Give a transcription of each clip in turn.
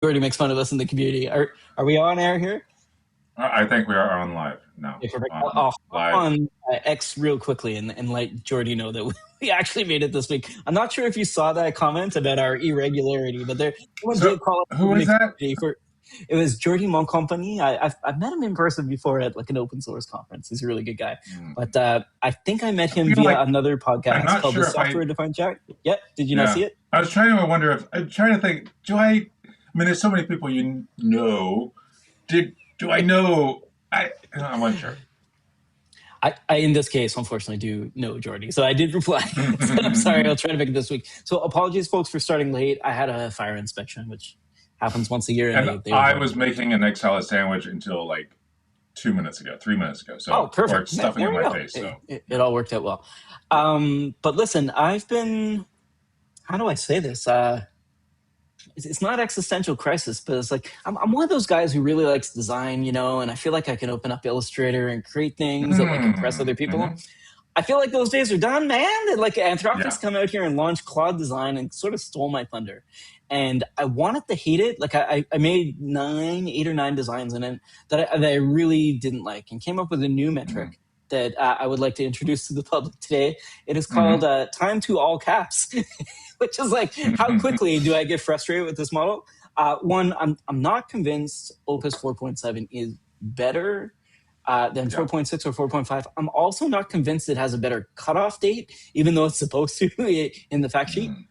Already makes fun of us in the community. Are we on air here? I think we are on live now. Okay, perfect. On I'll hop live. on X real quickly and let Jordy know that we actually made it this week. I'm not sure if you saw that comment about our irregularity, but someone So did call us who in was the that? community for. It was Jordy Moncompagnie. I've met him in person before at like an open source conference. He's a really good guy. But I think I met I him feel via like another I'm podcast not called the sure if I. Software Defined Chat. Yep. Did you not Yeah, see it? I was trying to wonder if I'm trying to think. Do I? I mean, there's so many people you know. Do I know? I'm unsure. I, in this case, unfortunately, do know Jordy. So I did reply. Said, I'm sorry, I'll try to make it this week. So apologies, folks, for starting late. I had a fire inspection, which happens once a year, and And they I overrun was me. making an egg salad sandwich until like 2 minutes ago, 3 minutes ago. Oh, So, or perfect. it's stuffing There in we my go. face. So, It yeah, all worked out well. yeah. But listen, I've been, how do I say this? It's not existential crisis, but it's like I'm one of those guys who really likes design, and I feel like I can open up Illustrator and create things that like impress other people. Mm-hmm. I feel like those days are done, man. That like Anthropic's Yeah. come out here and launched Claude Design and sort of stole my thunder. And I wanted to hate it. Like I made 8 or 9 designs in it that I really didn't like, and came up with a new Mm-hmm. metric that I would like to introduce to the public today. It is called Mm-hmm. time to all caps, which is like how quickly do I get frustrated with this model? One, I'm not convinced Opus 4.7 is better than Yeah. 4.6 or 4.5. I'm also not convinced it has a better cutoff date, even though it's supposed to in the fact sheet. Mm-hmm.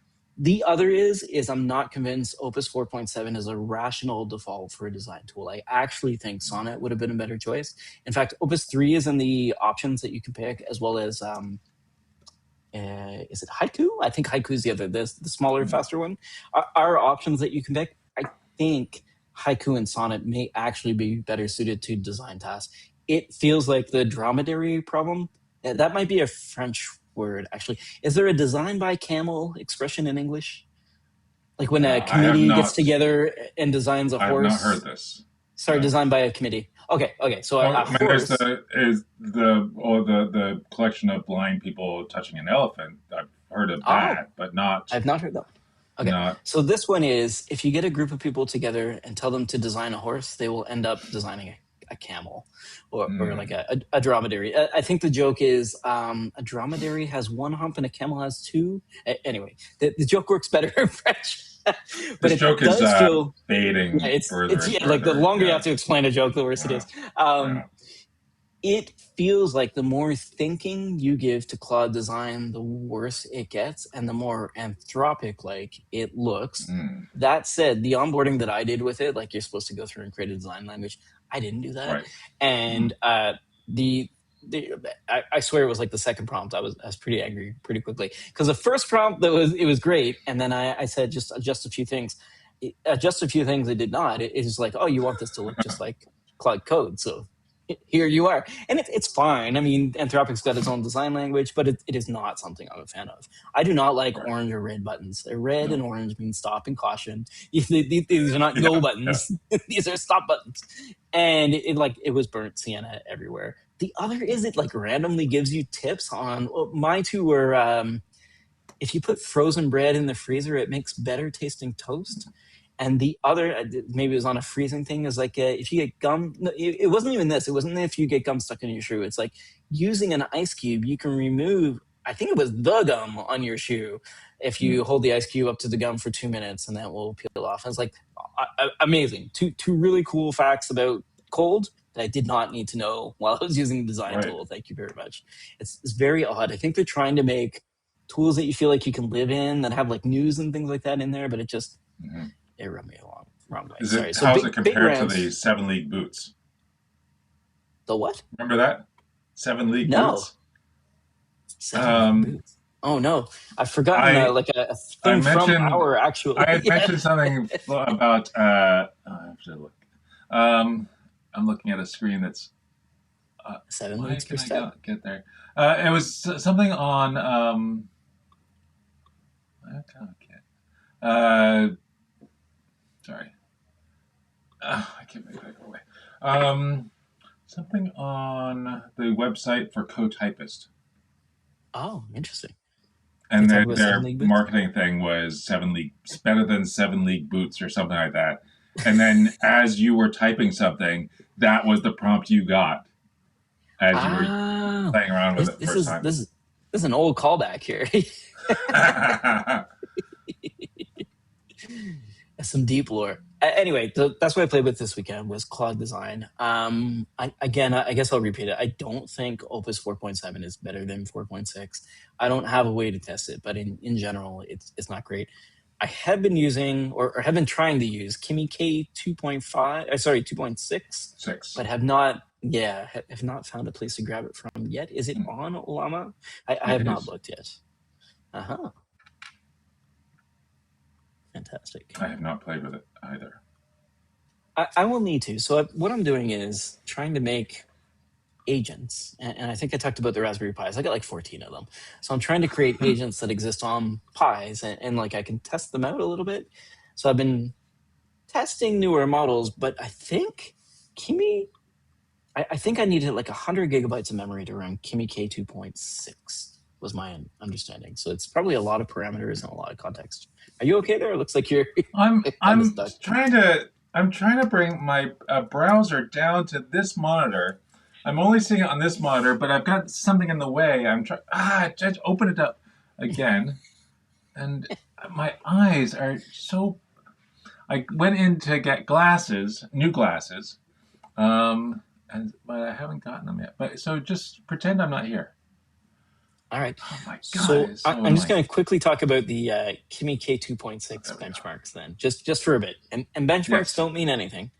The other is I'm not convinced Opus 4.7 is a rational default for a design tool. I actually think Sonnet would have been a better choice. In fact, Opus 3 is in the options that you can pick, as well as is it Haiku? I think Haiku is the smaller, faster one. Are options that you can pick. I think Haiku and Sonnet may actually be better suited to design tasks. It feels like the dromedary problem. That might be a French word, actually. Is there a design by camel expression in English? Like when a I have committee gets not. together and designs a I have not heard horse. this. Sorry, No. designed by a committee. Okay. So Well, a I mean, there's horse. the collection of blind people touching an elephant. I've heard of Oh, that, but not I've not heard that. Okay, not. so this one is if you get a group of people together and tell them to design a horse, they will end up designing a camel or like Mm, a dromedary. I think the joke is a dromedary has one hump and a camel has two. Anyway, the joke works better in French, but this it joke is does feel yeah, fading further it's and yeah, like the further. longer you Yeah, have to explain a joke, the worse it yeah, is. Um, yeah. it feels like the more thinking you give to Claude Design, the worse it gets and the more anthropic like it looks. Mm, That said, the onboarding that I did with it, like you're supposed to go through and create a design language, I didn't do that. right. And Mm, the the I swear it was like the second prompt. I was pretty angry pretty quickly because the first prompt it was great, and then I said just adjust a few things. Adjust a few things. It did not. It is like, oh, you want this to look just like Claude Code, so here you are. And it's fine. I mean, Anthropic's got its own design language, but it is not something I'm a fan of. I do not like right. orange or red buttons. They're red and No. orange mean stop and caution. These are not go Yeah. Yeah. buttons. These are stop buttons. And it was burnt sienna everywhere. The other is it like randomly gives you tips on well, my two were if you put frozen bread in the freezer, it makes better tasting toast. And the other, maybe it was on a freezing thing, is like if you get gum. No, it wasn't even this. It wasn't if you get gum stuck in your shoe. It's like using an ice cube, you can remove. I think it was the gum on your shoe if Mm, you hold the ice cube up to the gum for 2 minutes, and that will peel off. And it's like amazing. Two really cool facts about cold that I did not need to know while I was using the design right. tool. Thank you very much. It's very odd. I think they're trying to make tools that you feel like you can live in that have like news and things like that in there, but Hmm. it rubbed me along wrong way. Is Sorry. it So how's it big compared to the rants. Seven League Boots? The what? Remember that Seven League No. Boots? 7 League Um, Boots. Oh no, I've forgotten I like a I thing from mentioned our actual. I had Yeah. mentioned something about. I have to look. Um, I'm looking at a screen that's. Seven Why leagues per can I step. get there? It was something on. I can't. Uh, sorry. I can't make that go away. Um, Something on the website for co-typist, Oh, interesting. They and talk their about seven their league boots. marketing thing was Seven League better than Seven League Boots or something like that. and then as you were typing something, that was the prompt you got as you were Ah, playing around with this it this first is time. this is this is an old callback here. Some deep lore. Anyway, that's what I played with this weekend was Claude Design. I guess I'll repeat it. I don't think Opus 4.7 is better than 4.6. I don't have a way to test it, but in general, it's not great. I have been using or have been trying to use Kimi K 2.5, sorry, 2.6, Six. but have not, yeah, have not found a place to grab it from yet. Is it Hmm. on Llama? I have It not is. looked yet. Uh huh. Fantastic. I have not played with it either. I will need to. So what I'm doing is trying to make agents, and I think I talked about the Raspberry Pis. I got like 14 of them, so I'm trying to create agents that exist on Pis, and like I can test them out a little bit. So I've been testing newer models, but I think Kimi. I think I needed like 100 gigabytes of memory to run Kimi K 2.6 was my understanding. So it's probably a lot of parameters and a lot of context. Are you okay there? It looks like you're I'm kind of I'm stuck. trying to I'm trying to bring my browser down to this monitor. I'm only seeing it on this monitor, but I've got something in the way. I'm trying. Just open it up again, and my eyes are so. I went in to get glasses, new glasses, but I haven't gotten them yet. But so just pretend I'm not here. All right. Oh my god, So it's so I'm just annoying. going to quickly talk about the Kimi Oh, K2.6 there we go. benchmarks then, just for a bit. And benchmarks Yes. don't mean anything,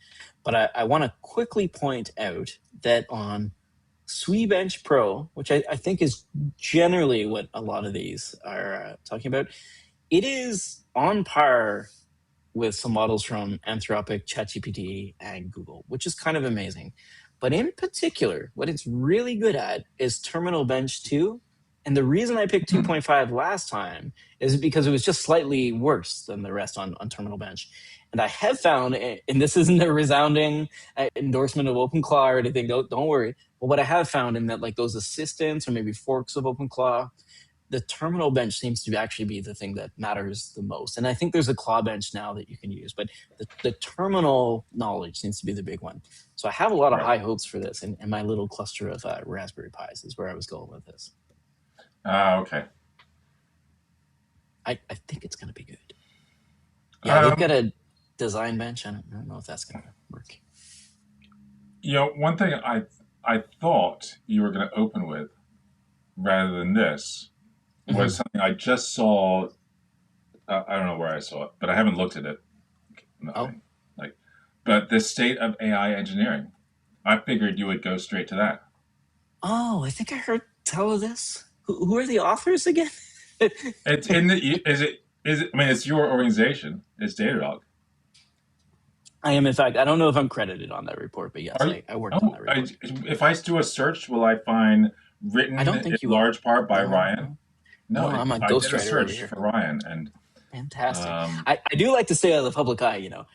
but I want to quickly point out that on SWE Pro, which I think is generally what a lot of these are talking about, it is on par with some models from Anthropic, ChatGPT, and Google, which is kind of amazing. But in particular, what it's really good at is Terminal Bench 2. And the reason I picked Hmm. 2.5 last time is because it was just slightly worse than the rest on Terminal Bench. And I have found, and this isn't a resounding endorsement of OpenClaw or anything, don't worry. But what I have found in that, like those assistants or maybe forks of OpenClaw, the terminal bench seems to actually be the thing that matters the most. And I think there's a claw bench now that you can use, but the terminal knowledge seems to be the big one. So I have a lot of Right. high hopes for this, and my little cluster of Raspberry Pis is where I was going with this. Okay. I think it's going to be good. Yeah, they've got Um, a design bench. I don't know if that's going to work. one thing I thought you were going to open with rather than this was Mhm. something I just saw. I don't know where I saw it, but I haven't looked at it. Oh, Nothing like, but the state of AI engineering. I figured you would go straight to that. oh, I think I heard tell of this. Who are the authors again? It's in the. Is it? I mean, it's your organization. It's Datadog. I am, in fact, I don't know if I'm credited on that report, but yes, Are you? I worked on Oh, that report. if I do a search, will I find I written don't in think you will. large part by No, Ryan? no, No, no. I'm a I did a ghostwriter over search here. for Ryan, and Fantastic. um, I do like to stay out of the public eye, you know.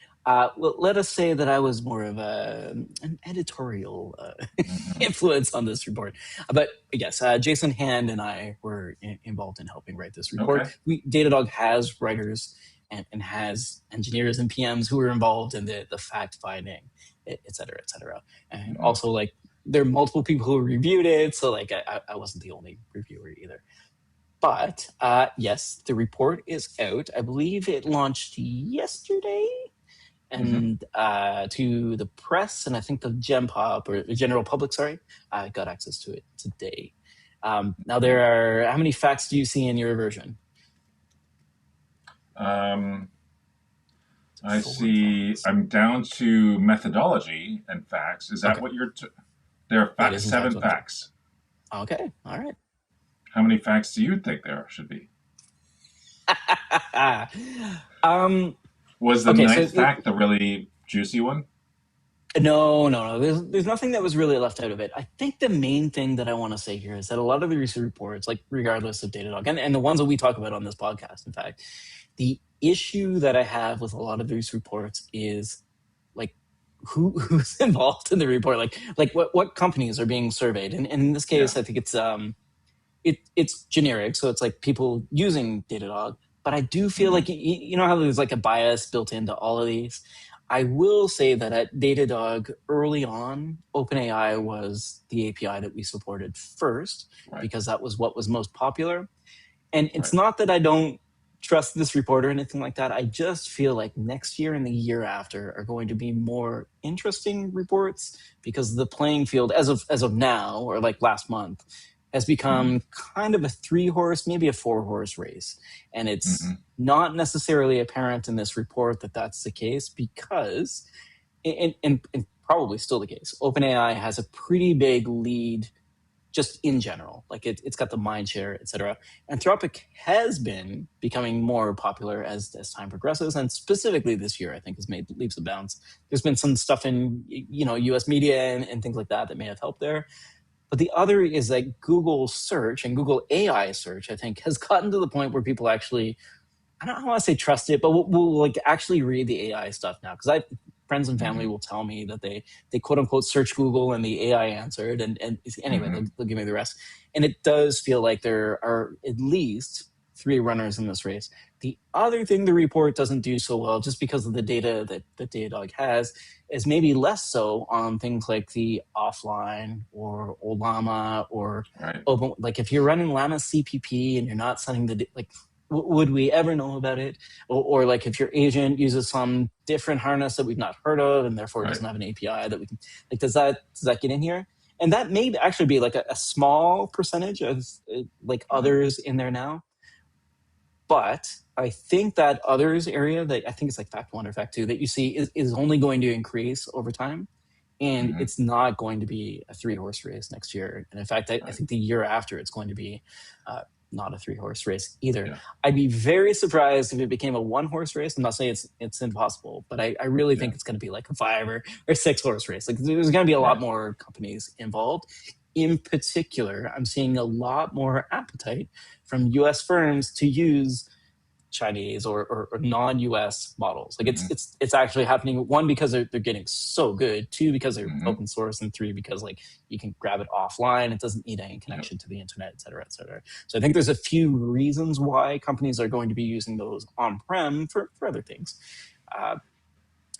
Let us say that I was more of an editorial mhm. influence on this report. But yes, Jason Hand and I were involved in helping write this report. Okay. Datadog has writers and has engineers and PMs who are involved in the fact finding, et cetera, et cetera. And Mhm. also, like, there are multiple people who reviewed it. So, like, I wasn't the only reviewer either. But yes, the report is out. I believe it launched yesterday Mhm. and to the press, and I think the Gen Pop or the general public, sorry, got access to it today. Now, there are, how many facts do you see in your version? Um, I Four see. facts. I'm down to methodology and facts. Is that Okay, what there are that is in fact seven what I'm doing. facts. Okay, all right. How many facts do you think there should be? um, Was the okay, so ninth fact the really juicy one? no. There's nothing that was really left out of it. I think the main thing that I want to say here is that a lot of the research reports, like regardless of Datadog, and the ones that we talk about on this podcast, in fact, the issue that I have with a lot of these reports is like who's involved in the report, like what companies are being surveyed, and in this Yeah. case, I think it's generic, so it's like people using Datadog. But I do feel Hmm. like you know how there's like a bias built into all of these. I will say that at Datadog early on, OpenAI was the API that we supported first Right. because that was what was most popular. And it's Right. not that I don't trust this report or anything like that. I just feel like next year and the year after are going to be more interesting reports because the playing field as of now or like last month has Mm-hmm. become kind of a 3-horse, maybe a 4-horse race. And it's Mm-hmm. not necessarily apparent in this report that that's the case because and probably still the case. OpenAI has a pretty big lead just in general. Like it's got the mind share, et cetera. Anthropic has been becoming more popular as time progresses, and specifically this year, I think has made leaps and bounds. There's been some stuff in U.S. media and things like that may have helped there. But the other is that Google search and Google AI search, I think, has gotten to the point where people actually I don't want to say trust it, but we'll like actually read the AI stuff now because I friends and family Mm-hmm. will tell me that they quote unquote search Google and the AI answered and anyway Mm-hmm. they'll give me the rest, and it does feel like there are at least 3 runners in this race. The other thing the report doesn't do so well, just because of the data that Datadog has, is maybe less so on things like the offline or Olama or Right. open. Like if you're running Llama CPP and you're not sending the like would we ever know about it? Or like if your agent uses some different harness that we've not heard of and therefore Right. doesn't have an API that we can like, does that get in here? And that may actually be like a small percentage of like Uh-huh. others in there now. But I think that others area that I think it's like fact one or fact two that you see is only going to increase over time. And Mm-hmm. it's not going to be a 3-horse race next year. And in fact, I Right. think the year after it's going to be not a 3-horse race either. Yeah. I'd be very surprised if it became a 1-horse race. I'm not saying it's impossible, but I really Yeah. think it's going to be like a 5 or 6-horse race. Like there's going to be a lot Right. more companies involved. In particular, I'm seeing a lot more appetite from US firms to use Chinese or non-US models. Like Mm-hmm. it's actually happening. One, because they're getting so good. Two, because they're Mm-hmm. open source. And three, because like you can grab it offline. It doesn't need any Yep. connection to the internet, et cetera, et cetera. So I think there's a few reasons why companies are going to be using those on-prem for other things. Uh,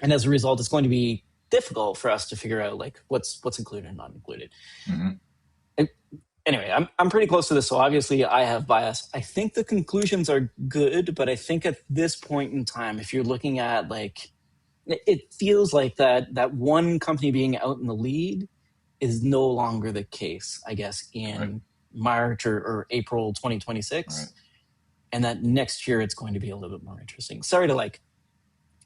and as a result, it's going to be difficult for us to figure out like what's included and not included. Mm-hmm. Anyway, I'm pretty close to this, so obviously I have bias. I think the conclusions are good, but I think at this point in time, if you're looking at like, it feels like that one company being out in the lead is no longer the case, I guess, Right. in March or April Right. 2026, and that next year it's going to be a little bit more interesting. Sorry to like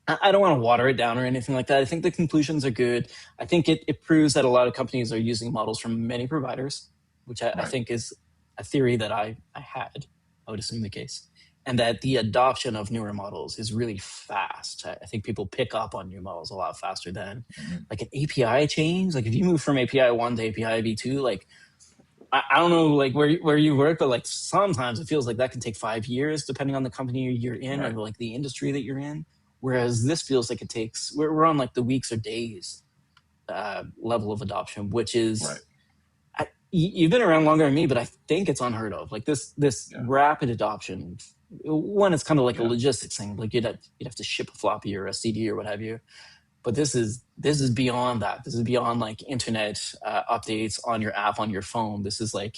I don't want to water it down or anything like that. I think the conclusions are good. I think it proves that a lot of companies are using models from many providers, which I Right. think is a theory that I had. I would assume the case. And that the adoption of newer models is really fast. I think people pick up on new models a lot faster than Mm-hmm. like an API change. Like if you move from API 1 to API v2, like I don't know like where you work, but like sometimes it feels like that can take 5 years depending on the company you're in or Right. like the industry that you're in. Whereas this feels like it takes we're on like the weeks or days level of adoption, which is Right. you've been around longer than me, but I think it's unheard of. Like this Yeah. rapid adoption. One, it's kind of like a Yeah. logistics thing. Like you'd have to ship a floppy or a CD or what have you. But this is beyond that. This is beyond like internet updates on your app on your phone. This is like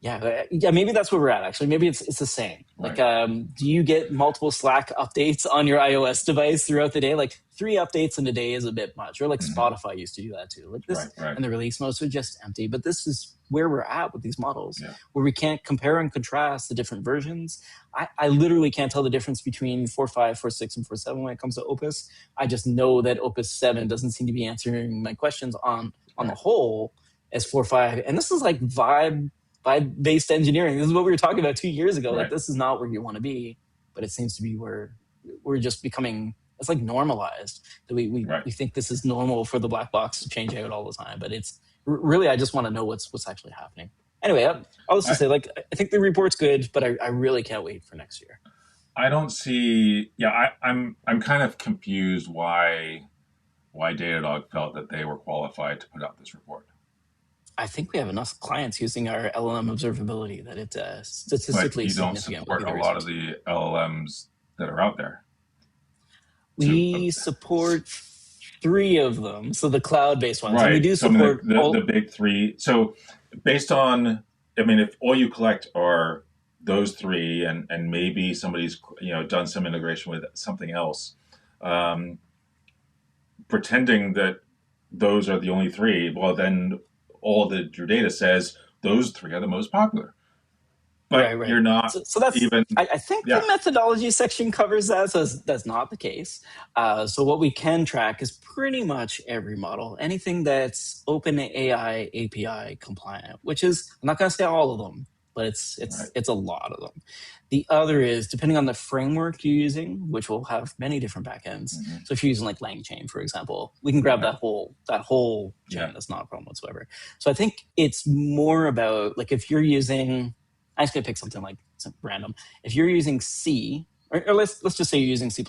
yeah. Maybe that's where we're at. Actually, maybe it's the same. Like, Right. do you get multiple Slack updates on your iOS device throughout the day? Like 3 updates in a day is a bit much. Or like Mm-hmm. Spotify used to do that too. Like this, Right. Right. and the release notes are just empty. But this is where we're at with these models, Yeah. where we can't compare and contrast the different versions. I literally can't tell the difference between 4.5, 4.6, and 4.7 when it comes to Opus. I just know that Opus 7 doesn't seem to be answering my questions on the Right. whole as 4.5. And this is like vibe-based engineering. This is what we were talking about 2 years ago. Like Right. this is not where you want to be, but it seems to be where we're just becoming. It's like normalized that Right. we think this is normal for the black box to change out all the time. But it's really I just want to know what's actually happening. Anyway, I'll just I say like I think the report's good, but I really can't wait for next year. I don't see. Yeah. I'm kind of confused why Datadog felt that they were qualified to put out this report. I think we have enough clients using our LLM observability that it But statistically you don't significant would support be a the lot of reasons. the LLMs that are out there. So We support three of them, so the cloud-based ones, and we right. do So I mean, support the all. big three. So based on, I mean, if all you collect are those three, and maybe somebody's done some integration with something else, um, pretending that those are the only three, well then all the your data says those three are the most popular, Right, but right. you're not So that's, even. I think the Yeah. methodology section covers that, so that's not the case. So what we can track is pretty much every model, anything that's OpenAI API compliant, which is, I'm not going to say all of them, but it's Right. it's it's a lot of them. The other is depending on the framework you're using, which will have many different backends. Hmm. So if you're using like LangChain, for example, we can grab Right. that whole chain. Yeah. That's not a problem whatsoever. So I think it's more about like if you're using, I'm just gonna pick something like some random. If you're using C, or let's just say you're using C++,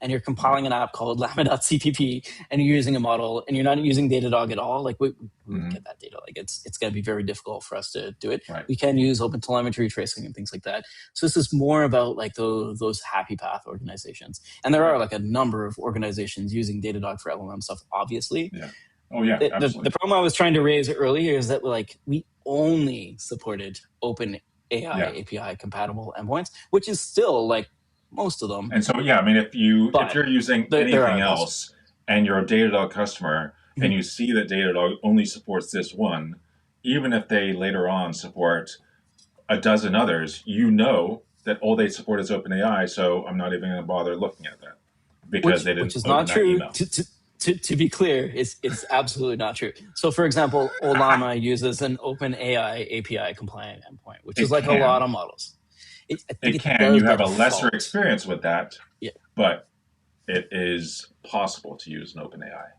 and you're Right. compiling an app called llama.cpp, and you're using a model, and you're not using Datadog at all, like we wouldn't Hmm. get that data. Like it's gonna be very difficult for us to do it. Right. We can use open telemetry tracing and things like that. So this is more about like those happy path organizations, and there Right. are like a number of organizations using Datadog for LLM stuff, obviously. Yeah. Oh yeah. The Absolutely. problem I was trying to raise earlier is that like we only supported open AI Yeah. API compatible endpoints, which is still like most of them, And so yeah, I mean, if but you're using there anything are those. else and you're a Datadog customer and Mhm. you see that Datadog only supports this one, even if they later on support a dozen others, you know that all they support is OpenAI. So I'm not even going to bother looking at that because they Which didn't is open not that true. email. To be clear, it's absolutely not true. So, for example, Olama uses an OpenAI API compliant endpoint, which is It like a lot can. of models. I think It it can. does You by have a lesser default. experience with that, Yeah, but it is possible to use an OpenAI.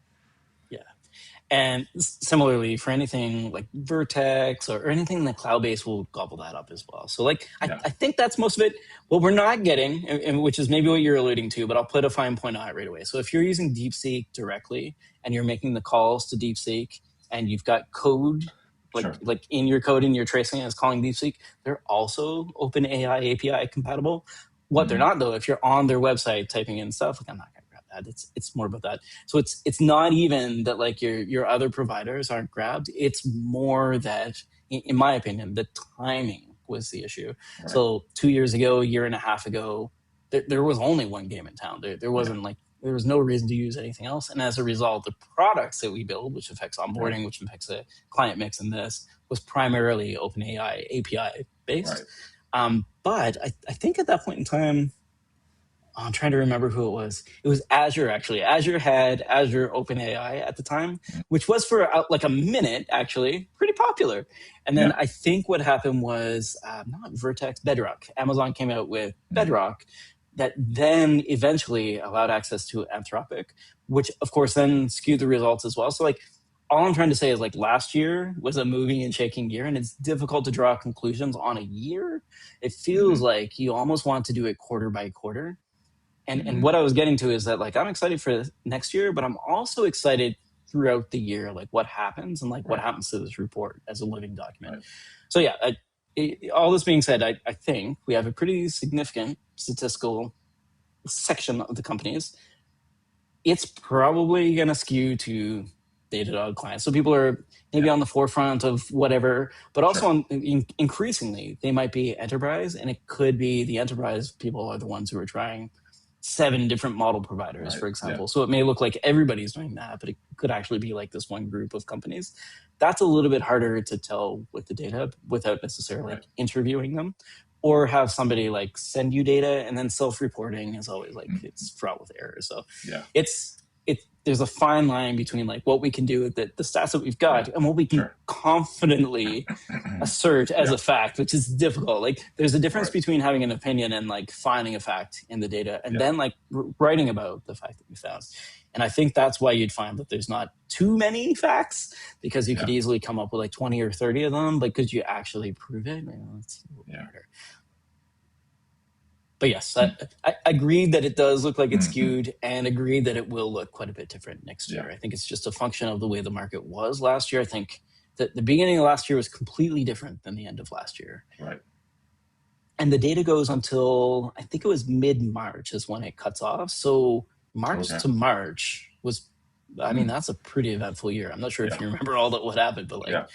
yeah. And similarly, for anything like Vertex or anything in the cloud base will gobble that up as well. So, like, Yeah. I think that's most of it. What we're not getting, and which is maybe what you're alluding to, but I'll put a fine point on it right away. So, if you're using DeepSeek directly and you're making the calls to DeepSeek and you've got code, Sure. like in your code and you're tracing it as calling DeepSeek, they're also OpenAI API compatible. What they're Hmm. not though, if you're on their website typing in stuff, like I'm not gonna grab that. It's more about that. So it's not even that like your other providers aren't grabbed. It's more that, in my opinion, the timing was the issue. Right. So 2 years ago, a year and a half ago, there was only one game in town. There Yeah. wasn't like there was no reason to use anything else. And as a result, the products that we build, which affects Right. onboarding, which affects the client mix, and this was primarily OpenAI API based. Right. But I think at that point in time, I'm trying to remember who it was. It was Azure, actually. Azure had Azure OpenAI at the time, which was for like a minute, actually, pretty popular. And then Yeah. I think what happened was not Vertex, Bedrock. Amazon came out with Hmm. Bedrock that then eventually allowed access to Anthropic, which of course then skewed the results as well. So, like, all I'm trying to say is like last year was a moving and shaking year, and it's difficult to draw conclusions on a year. It feels Hmm. like you almost want to do it quarter by quarter. And Hmm. what I was getting to is that like I'm excited for next year, but I'm also excited throughout the year, like what happens and like what Right. happens to this report as a living document. Right. So yeah, all this being said, I think we have a pretty significant statistical section of the companies. It's probably going to skew to Datadog clients. So people are maybe Yeah. on the forefront of whatever, but also Sure. increasingly they might be enterprise, and it could be the enterprise people are the ones who are trying 7 different model providers, Right. for Yeah. example. So it may look like everybody's doing that, but it could actually be like this one group of companies. That's a little bit harder to tell with the data without necessarily Right. like interviewing them, or have somebody like send you data, and then self-reporting is always like Mm. it's fraught with error. So Yeah. there's a fine line between like what we can do with the stats that we've Yeah. got and what we can Sure. confidently assert as Yeah. a fact, which is difficult. Like there's a difference Right. between having an opinion and like finding a fact in the data and Yeah. then like writing about the fact that we found. And I think that's why you'd find that there's not too many facts, because you could Yeah. easily come up with like 20 or 30 of them, but could you actually prove it? It's a little Yeah. harder. But yes, I agreed that it does look like it's Mm-hmm. skewed, and agreed that it will look quite a bit different next Yeah. year. I think it's just a function of the way the market was last year. I think that the beginning of last year was completely different than the end of last year. Right. And the data goes until I think it was mid-March is when it cuts off. So March Okay. to March was, I mean, Hmm. that's a pretty eventful year. I'm not sure if Yeah. you remember all that what happened, but like Yeah.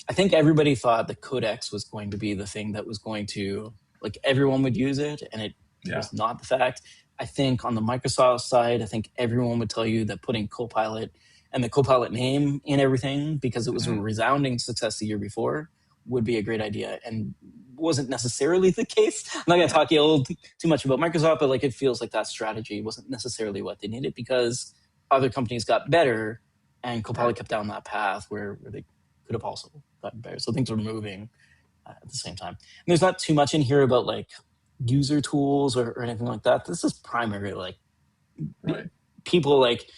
I think everybody thought the Codex was going to be the thing that was going to, like, everyone would use it, and it Yeah. was not the fact. I think on the Microsoft side, I think everyone would tell you that putting Copilot and the Copilot name in everything, because it was a Hmm. resounding success the year before, would be a great idea, and wasn't necessarily the case. I'm not going to talk too much about Microsoft, but like it feels like that strategy wasn't necessarily what they needed because other companies got better, and Right. Copilot kept down that path where they could have also gotten better. So things are moving at the same time. And there's not too much in here about like user tools or anything like that. This is primarily like Right. people like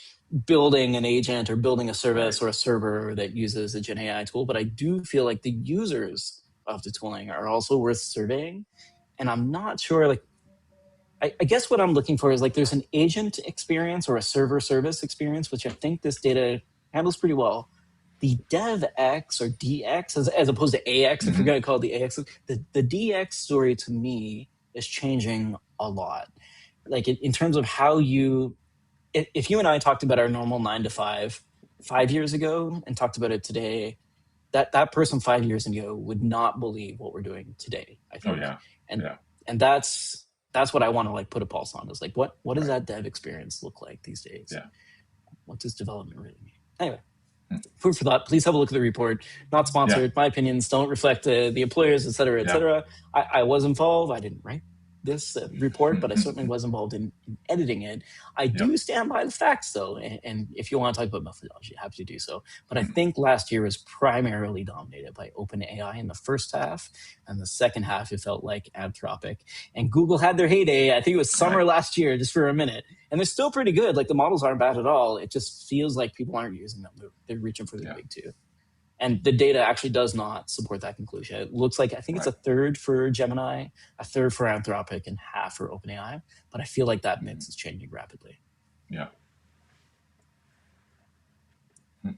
building an agent or building a Right. service or a server that uses a Gen AI tool. But I do feel like the users of the tooling are also worth surveying. And I'm not sure, like, I guess what I'm looking for is like there's an agent experience or a server service experience, which I think this data handles pretty well. The DevX or DX, as opposed to AX, if you're Hmm. going to call it the AX, the DX story to me is changing a lot. Like in terms of how you, if you and I talked about our normal 9 to 5 5 years ago and talked about it today, that person 5 years ago would not believe what we're doing today, I Oh think. yeah. and Yeah. and that's what I want to like put a pulse on, is like what does Right. that dev experience look like these days? Yeah. What does development really mean? Anyway, Hmm. food for thought. Please have a look at the report. Not Yeah. sponsored. My opinions don't reflect the employers, et cetera, et Yeah. cetera. I was involved. I didn't write this report, but I certainly was involved in editing it. I Yep. do stand by the facts, though, and if you want to talk about methodology, happy to do so. But I Hmm. think last year was primarily dominated by OpenAI in the first half, and the second half it felt like Anthropic. And Google had their heyday. I think it was Right. summer last year, just for a minute, and they're still pretty good. Like the models aren't bad at all. It just feels like people aren't using them. They're reaching for the Yeah. big two. And the data actually does not support that conclusion. It looks like I think it's Right. a third for Gemini, a third for Anthropic, and half for OpenAI. But I feel like that Hmm. mix is changing rapidly. Yeah. Hmm.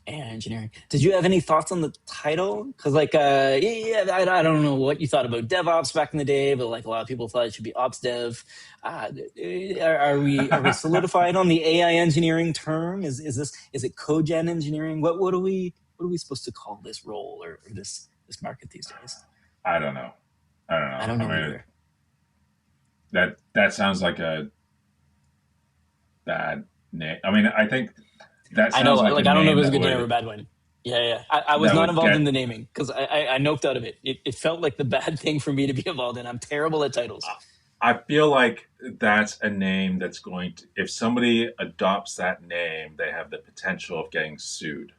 And engineering. Did you have any thoughts on the title? Because like, yeah, I don't know what you thought about DevOps back in the day, but like a lot of people thought it should be Ops Dev. Are we solidified on the AI engineering term? Is it cogen engineering? What are we supposed to call this role or this market these days? I don't know. I don't I know. don't I know mean, either. that sounds like a bad name. I mean, I think that I know, sounds like a like I don't know if name it was a good name or a bad one. Yeah, yeah. I was that not would involved in get. the naming because I noped out of it. It felt like the bad thing for me to be involved in. I'm terrible at titles. I feel like that's a name that's going to. If somebody adopts that name, they have the potential of getting sued.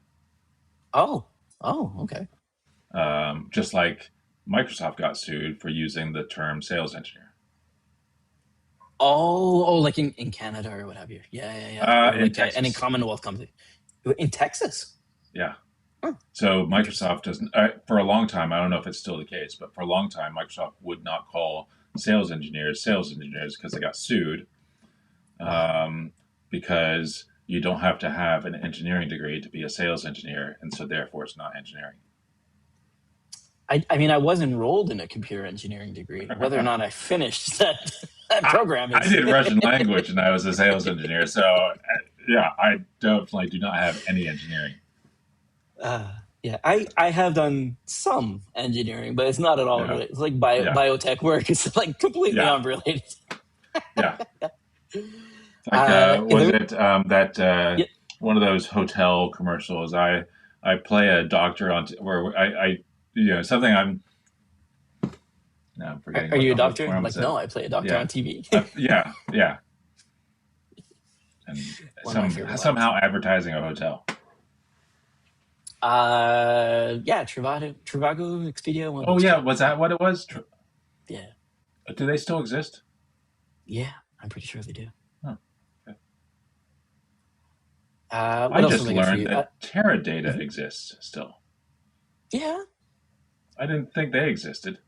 Oh, oh, okay. Just like Microsoft got sued for using the term sales engineer. Oh, like in Canada or what have you. Yeah, yeah, yeah. Or In like any Texas. Commonwealth country. In Texas. Yeah. Oh, So interesting. Microsoft doesn't, for a long time, I don't know if it's still the case, but for a long time, Microsoft would not call sales engineers because they got sued, Wow. um, because you don't have to have an engineering degree to be a sales engineer, and so therefore it's not engineering. I mean, I was enrolled in a computer engineering degree. Whether or not I finished that program I is. did Russian language and I was a sales engineer, so yeah, I definitely do not have any engineering. Yeah, I have done some engineering, but it's not at all Yeah, related. It's like yeah, biotech work. It's like completely yeah, unrelated. yeah. Like, was There, it that yeah, one of those hotel commercials? I play a doctor on where something I'm now I'm forgetting are you a where doctor? I was Like, at. no, I play a doctor Yeah, on TV. yeah, yeah, and One of my favorite lines. somehow advertising a hotel. Yeah, Trivago, Expedia, one of Oh those yeah, two. was that what it was? Yeah, Do they still exist? yeah, I'm pretty sure they do. Huh. Okay. I What else was just I got for learned you? that Teradata Mhm. exists still. Yeah, I didn't think they existed.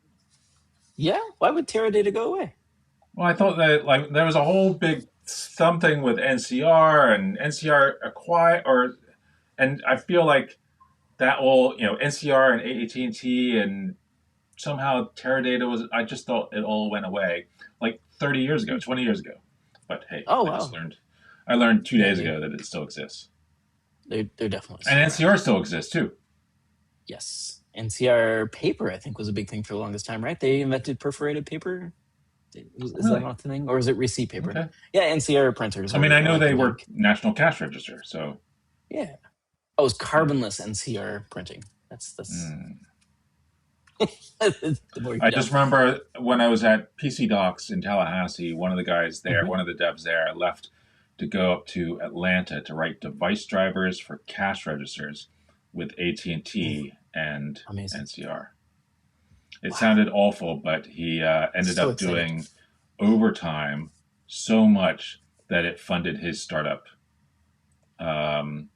yeah. Why would Teradata go away? Well, I thought that like there was a whole big something with NCR and NCR acquire or, and I feel like that all NCR and AT&T and T and somehow Teradata was. I just thought it all went away like 30 years ago, 20 years ago. But hey, Oh I just wow. learned. I learned 2 days Yeah, ago that it still exists, they're definitely and still NCR around. still exists too. Yes. NCR paper, I think, was a big thing for the longest time, right? They invented perforated paper. Is that Really? not the thing? Or is it receipt paper? Okay. Yeah, NCR printers I mean, I are know like the they were big. National Cash Register, so Yeah. Oh, it's yeah. carbonless NCR printing. That's Mm. the more you I know. just remember when I was at PC Docs in Tallahassee, one of the guys there, Hmm. one of the devs there, left to go up to Atlanta to write device drivers for cash registers with Ooh, AT&T and amazing. NCR. It Wow. sounded awful, but he ended So up exciting. doing overtime so much that it funded his startup, um,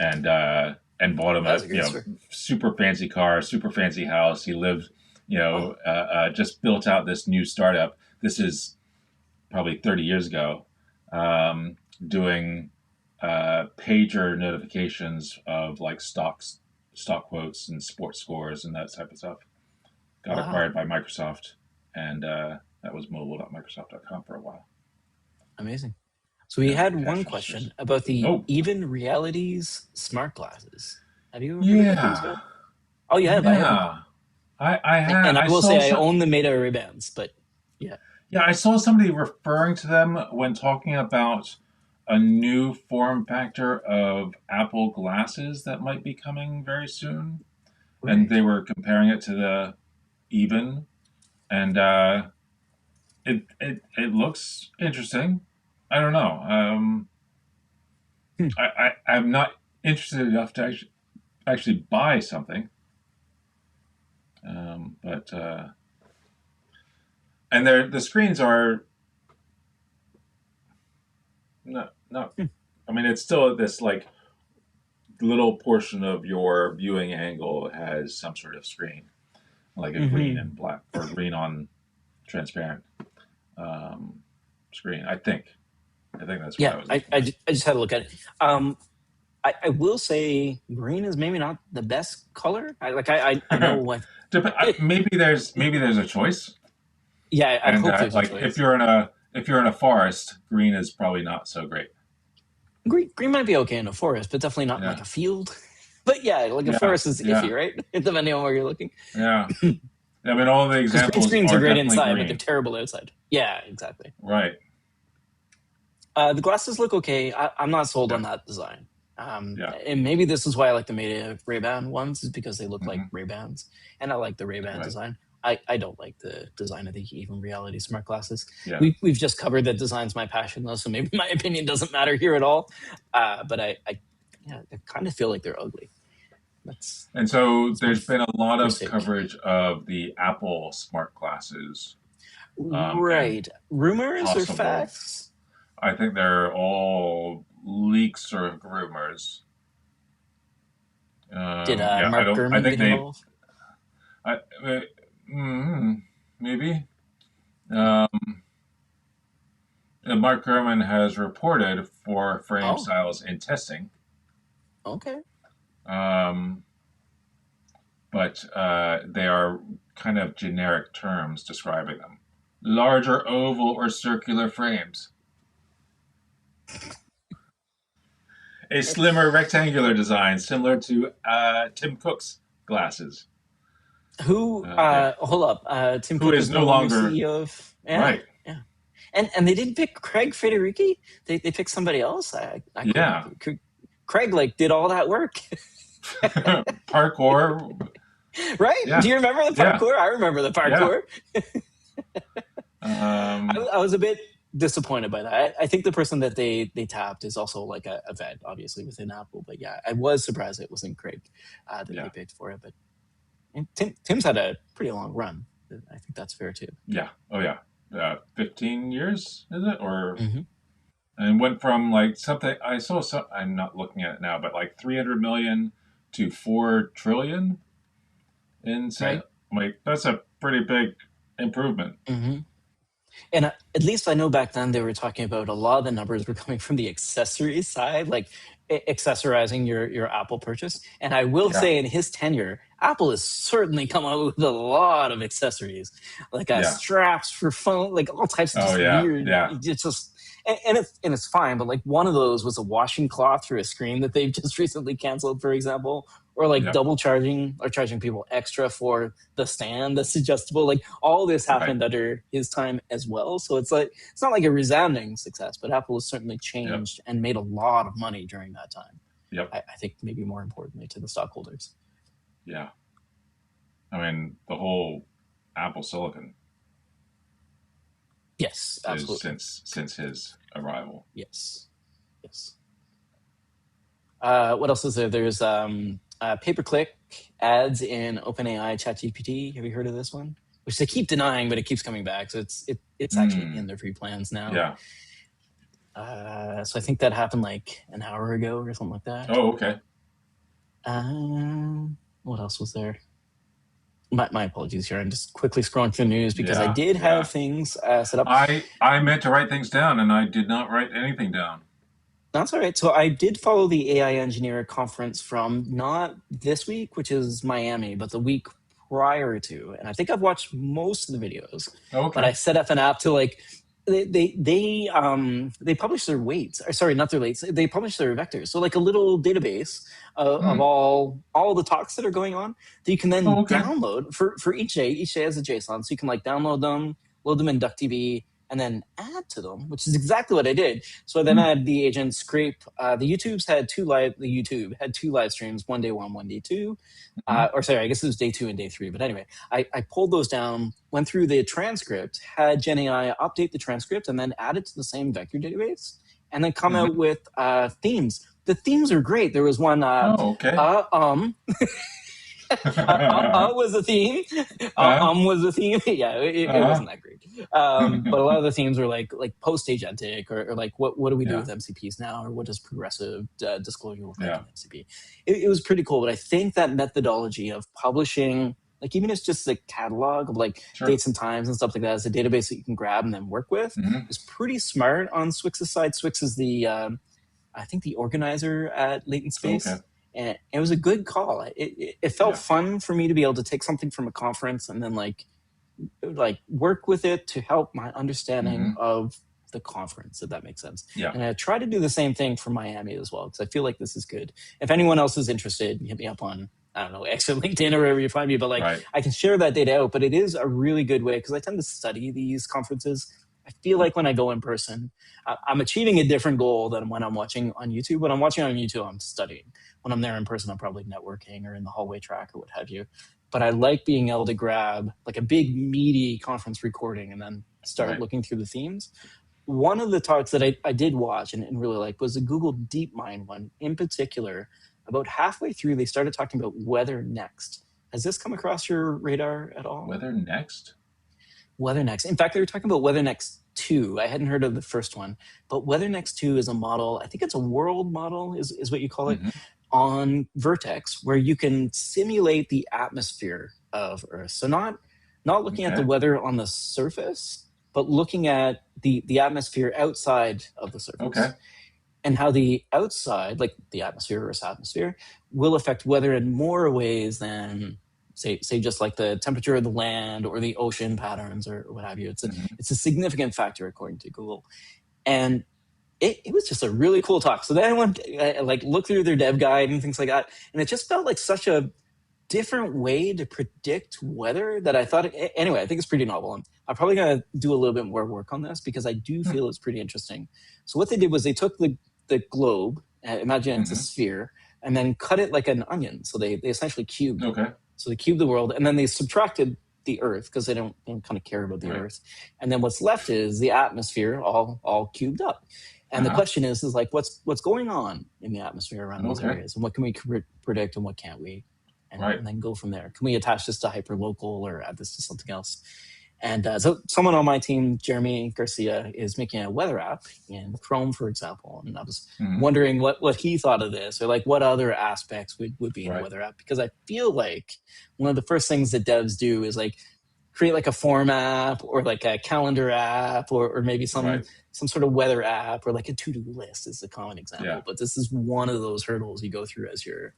and bought him a That's a great story. super fancy car, super fancy house. He lived, Oh, just built out this new startup. This is probably 30 years ago, doing pager notifications of like stock quotes and sports scores and that type of stuff. Got wow. acquired by Microsoft, and that was mobile.microsoft.com for a while. Amazing. So we Yeah, had cash one registers. question about the Oh, Even Realities smart glasses. Have you heard about these yeah, guys? Oh, you have. I haven't. yeah. I had And I I will saw say I some. own the Meta Ray Bans, but yeah. Yeah, I saw somebody referring to them when talking about a new form factor of Apple glasses that might be coming very soon, and Right. they were comparing it to the Even, and it looks interesting. I don't know. Hmm. I'm not interested enough to actually buy something, but and the screens are not. Hmm. I mean, it's still this like little portion of your viewing angle has some sort of screen, like a green Mm-hmm. and black or green on transparent um, screen. I think that's what Yeah, I was looking at. I just had to look at it. I will say green is maybe not the best color. I know what. Maybe there's a choice, Yeah, I and hope there's a like if choice. you're in a forest, green is probably not so great. Green might be okay in a forest, but definitely not in like Yeah, a field. But yeah, like a yeah, forest is yeah, iffy, right? Depending on where you're looking. yeah. I mean, all the Because green examples screens are are great definitely inside, but they're green, terrible outside. Yeah, exactly. right? The glasses look okay. I'm not sold on Yeah, that design. yeah, And maybe this is why I like the Meta Ray-Ban ones, is because they look like hmm Ray-Bans, and I like the Ray-Ban right. design. I don't like the design of the Even Reality smart glasses. Yeah. We've just covered that design's my passion though, so maybe my opinion doesn't matter here at all. But I yeah, I kind of feel like they're ugly. That's And so that's my there's been a lot first of take. coverage of the Apple smart glasses, and Right. Rumors or possible. facts? I think they're all leaks or rumors. Did Yeah, I Mark don't. I Gurman think get they. involved? I, maybe. Um, Mark Gurman has reported for frame Oh, styles in testing, okay. um, but they are kind of generic terms describing them. Larger oval or circular frames. A slimmer rectangular design similar to Tim Cook's glasses. Who? Yeah, Hold up. Tim who Cook is is no no longer longer CEO of. Yeah, right. yeah. And they didn't pick Craig Federighi. They picked somebody else. I couldn't. Yeah, Craig like did all that work, parkour. right? Do Yeah, you remember the yeah, parkour? I remember the yeah. parkour. Um, I was a bit disappointed by that. I think the person that they tapped is also like a vet, obviously within Apple. But yeah, I was surprised it wasn't Craig that they yeah, picked for it. But and Tim's had a pretty long run. I think that's fair too. yeah. Oh yeah. 15 years is it or Hmm. and went from like something I saw. I'm not looking at it now, but like 300 million to 4 trillion in Right. sale. Like that's a pretty big improvement. Hmm. And at least I know back then they were talking about a lot of the numbers were coming from the accessories side, like accessorizing your Apple purchase. And I will Yeah, say, in his tenure, Apple has certainly come out with a lot of accessories, like yeah. straps for phone, like all types of Oh just yeah, weird. yeah. It's just. and it's fine. But like one of those was a washing cloth through a screen that they've just recently canceled, for example, or like Yep. double charging or charging people extra for the stand that's adjustable. Like all this Right. happened under his time as well. So it's like it's not like a resounding success, but Apple has certainly Yep. changed and made a lot of money during that time. Yep. I think maybe more importantly to the stockholders. Yeah. I mean, the whole Apple Silicon Yes, is absolutely. since his arrival. Yes, yes. What else is there? There's pay-per-click ads in OpenAI ChatGPT. Have you heard of this one? Which they keep denying, but it keeps coming back. So it's actually in Hmm. their free plans now. Yeah. So I think that happened like an hour ago or something like that. Oh, okay. What else was there? My apologies here. I'm just quickly scrolling through the news because I Yeah. did have Yeah. things set up. I meant to write things down and I did not write anything down. That's all right. So I did follow the AI Engineer conference from not this week, which is Miami, but the week prior to. And I think I've watched most of the videos, but I Okay. set up an app to like they publish their weights. Or sorry, not their weights. They publish their vectors. So like a little database of Hmm. all the talks that are going on that you can then Oh, okay. download for each day. Each day has a JSON, so you can like download them, load them in DuckDB, and then add to them, which is exactly what I did. So then I Hmm. had the agent scrape. The YouTube had two live streams, one day one, one day two. Hmm. Or sorry, I guess it was day two and day three. But anyway, I pulled those down, went through the transcript, had GenAI update the transcript, and then add it to the same vector database, and then come out Hmm. with themes. The themes are great. There was one, Oh, okay. uh, um, was a theme. Uh, Was a theme. Yeah, it uh, wasn't that great. But a lot of the themes were like post agentic or like what do we do yeah. with MCPs now, or what does progressive disclosure look like Yeah. in MCP? It was pretty cool. But I think that methodology of publishing, like even if it's just a catalog of like Sure. dates and times and stuff like that, as a database that you can grab and then work with, Hmm. is pretty smart on Swix's side. Swix is the I think the organizer at Latent Okay. Space, and it was a good call. It felt Yeah. fun for me to be able to take something from a conference and then like work with it to help my understanding Hmm. of the conference, if that makes sense. Yeah. And I try to do the same thing for Miami as well, because I feel like this is good. If anyone else is interested, hit me up on, I don't know, X or LinkedIn or wherever you find me, but like Right. I can share that data out. But it is a really good way because I tend to study these conferences. I feel like when I go in person, I'm achieving a different goal than when I'm watching on YouTube. When I'm watching on YouTube, I'm studying. When I'm there in person, I'm probably networking or in the hallway track or what have you. But I like being able to grab like a big meaty conference recording and then start Right. looking through the themes. One of the talks that I did watch and really liked was the Google DeepMind one in particular. About halfway through, they started talking about weather next. Has this come across your radar at all? Weather next. Weather next. In fact, they were talking about Weather Next 2. I hadn't heard of the first one, but Weather Next 2 is a model. I think it's a world model, is what you call it, Hmm. on Vertex, where you can simulate the atmosphere of Earth. So not looking at the Okay. weather on the surface, but looking at the atmosphere outside of the Okay. surface and how the outside, like the atmosphere, Earth's atmosphere, will affect weather in more ways than say just like the temperature of the land or the ocean patterns or what have you. Hmm. It's a significant factor according to Google, and it was just a really cool talk. So then I went like look through their dev guide and things like that, and it just felt like such a different way to predict weather that I thought. Anyway, I think it's pretty novel, and I'm probably gonna do a little bit more work on this because I do feel it's pretty interesting. So what they did was they took the globe, imagine it's a Hmm. sphere, and then cut it like an onion. So they essentially cubed it. Okay. So they cubed the world, and then they subtracted the Earth because they don't kind of care about the Right. Earth. And then what's left is the atmosphere, all cubed up. And the Uh-huh. question is like what's going on in the atmosphere around those Okay. areas, and what can we predict, and what can't we, Right. and then go from there. Can we attach this to hyperlocal or add this to something else? And so someone on my team, Jeremy Garcia, is making a weather app in Chrome, for example. And I was Hmm. wondering what he thought of this, or like what other aspects would be in a Right. weather app. Because I feel like one of the first things that devs do is like create like a form app or like a calendar app or maybe Right. some sort of weather app or like a to-do list is a common example. Yeah. But this is one of those hurdles you go through as you're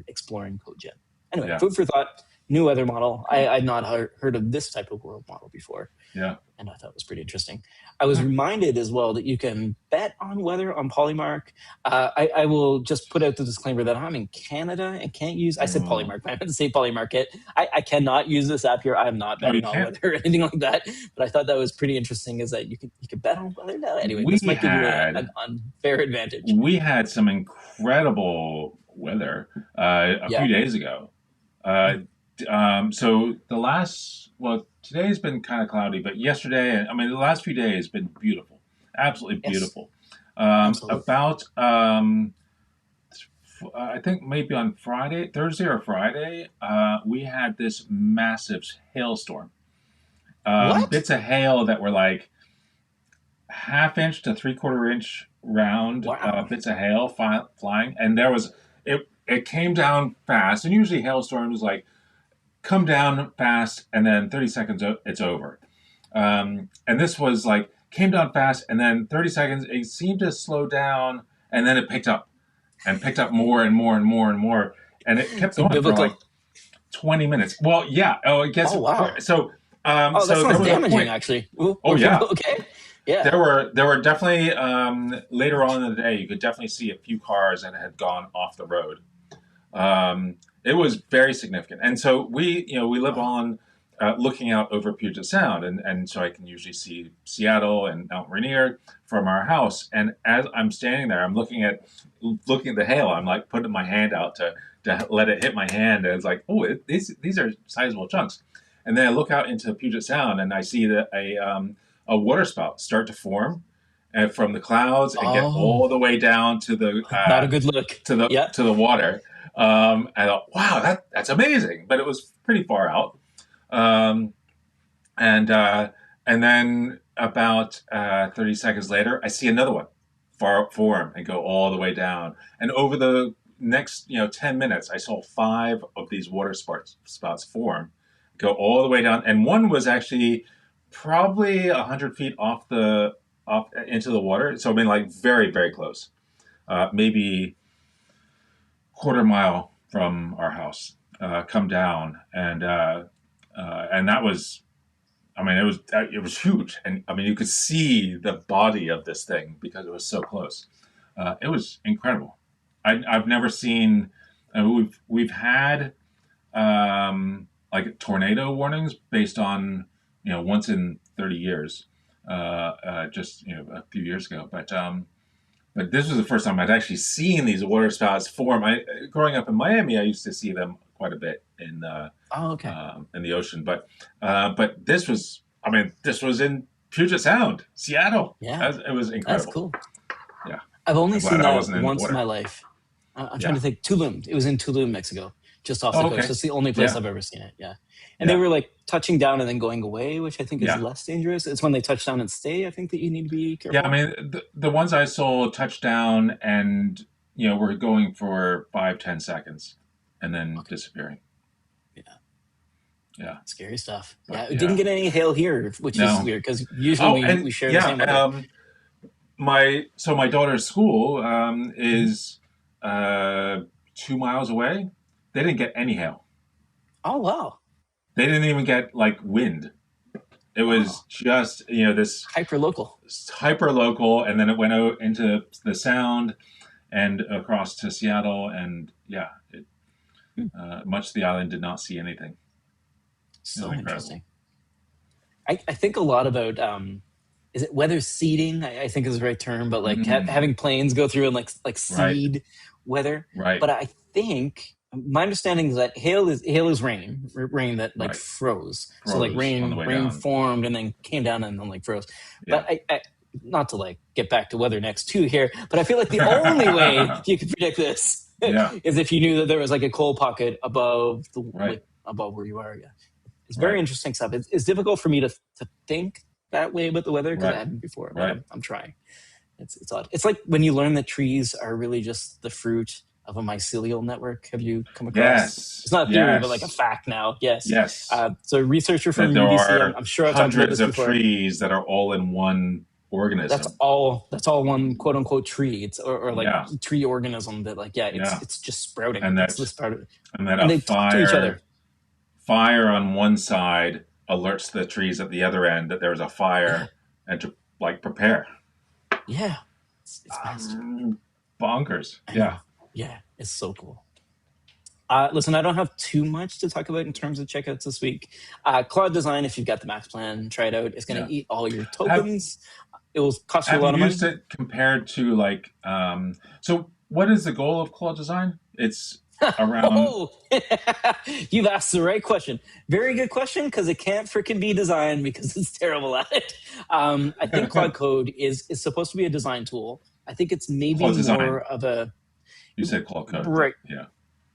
exploring CodeGen. Anyway, Yeah. food for thought. new weather model. I'd not heard of this type of world model before, Yeah. and I thought it was pretty interesting. I was reminded as well that you can bet on weather on Polymark. I will just put out the disclaimer that I'm in Canada and can't use. I said Oh, Polymark, but I meant to say Polymarket. I cannot use this app here. I'm not oh, you betting on can't. weather or anything like that. But I thought that was pretty interesting. Is that you can bet on weather now? Anyway, We this might give you had an unfair advantage. we had some incredible weather a few Yeah. days ago. Uh, so the last, well, today's been kind of cloudy, but yesterday, I mean, the last few days been beautiful, absolutely Yes. beautiful. Absolutely. About I think maybe on Friday, Thursday or Friday, we had this massive hailstorm. What? Bits of hail that were like half inch to three-quarter inch round Wow. bits of hail flying, and there was it. It came down fast, and usually hailstorms like come down fast, and then 30 seconds it's over. And this was like came down fast, and then 30 seconds it seemed to slow down, and then it picked up and picked up more and more and more and more, and it kept So going for like biblical. 20 minutes. Well, yeah. Oh, I guess Oh wow. so. Oh, that So there sounds was a damaging. point. Actually. Ooh, Oh yeah, okay. Yeah. there were definitely later on in the day you could definitely see a few cars that had gone off the road. It was very significant, and so we live Wow. on looking out over Puget Sound, and so I can usually see Seattle and Mount Rainier from our house. And as I'm standing there, I'm looking at the hail. I'm like putting my hand out to let it hit my hand, and it's like, oh, these are sizable chunks. And then I look out into Puget Sound, and I see that a water spout start to form from the clouds and get Oh, all the way down to the not a good look. to the Yeah. to the water. I thought, wow, that's amazing, but it was pretty far out. Um, and and then about 30 seconds later, I see another one far form and go all the way down. And over the next 10 minutes, I saw five of these water spouts form, go all the way down, and one was actually probably 100 feet off into the water. So I mean, like very very close, maybe quarter mile from our house, come down, and that was, I mean, it was huge, and I mean, you could see the body of this thing because it was so close. It was incredible. I've never seen. We've had like tornado warnings based on once in 30 years, just a few years ago, but this was the first time I'd actually seen these water spouts form. Growing up in Miami, I used to see them quite a bit Oh, okay. in the ocean, but this was, I mean, this was in Puget Sound, Seattle. Yeah. It was That's incredible. cool. Yeah, I've only I'm glad seen I that wasn't in the once in my water. life. I'm trying to Yeah. think. Tulum. It was in Tulum, Mexico, just off the Oh, coast. okay. That's the only place Yeah. I've ever seen it. Yeah. And they Yeah. were like touching down and then going away, which I think is Yeah. less dangerous. It's when they touch down and stay, I think, that you need to be Yeah. I careful. mean, the ones I saw touchdown and were going for 5-10 seconds and then Okay. disappearing. Yeah. Yeah. Scary stuff. But Yeah. It didn't yeah. get any hail here, which is No. weird because usually Oh, we and share the yeah. same weather. My daughter's school Mhm. is 2 miles away. They didn't get any hail. Oh, wow. They didn't even get like wind. It was Oh, just this hyper local. hyper local, and then it went out into the Sound and across to Seattle, and yeah, much of the island did not see anything. It was So incredible. interesting. I think a lot about is it weather seeding? I think is the right term, but like Mm, having planes go through and like right, seed weather. right, But I think my understanding is that hail is rain, rain that like right. froze. So like Froze on the rain way rain down. formed and then came down and then like froze. But Yeah. I not to like get back to weather next two here, but I feel like the only way you could predict this Yeah. is if you knew that there was like a cold pocket above the Right. like above where you are. Yeah, it's very Right. interesting stuff. It's difficult for me to think that way about the weather because I Right. haven't before, but Right. I'm trying. It's odd. It's like when you learn that trees are really just the fruit of a mycelial network. Have you come across? It's Yes. not a theory, but like a Yes. fact now. Yes. Yes. So a researcher That from there UBC, I'm, are I'm sure I've talked about hundreds this of before. trees that are all in one That's organism. all. That's all one quote unquote tree. It's or like Yeah. tree organism that like yeah, it's Yeah. it's just sprouting. And It's that this part of it, and that and a they talk to each other. fire on one side alerts the trees at the other end that there's a Yeah, fire and to like prepare. yeah, it's massive. Bonkers. I Yeah. know. Yeah, it's so cool. Listen, I don't have too much to talk about in terms of checkouts this week. Cloud Design, if you've got the Max plan, try it out. It's going Yeah. to eat all your Have tokens. It will cost you a have you lot of used money. it compared to like so what is the goal of Claude Design? It's around Oh, you've asked the right question. Very good question because it can't freaking be designed because it's terrible at it. I think Cloud Code is supposed to be a design tool. I think it's maybe Claude more Design. of a You said Claude Code, but right. yeah.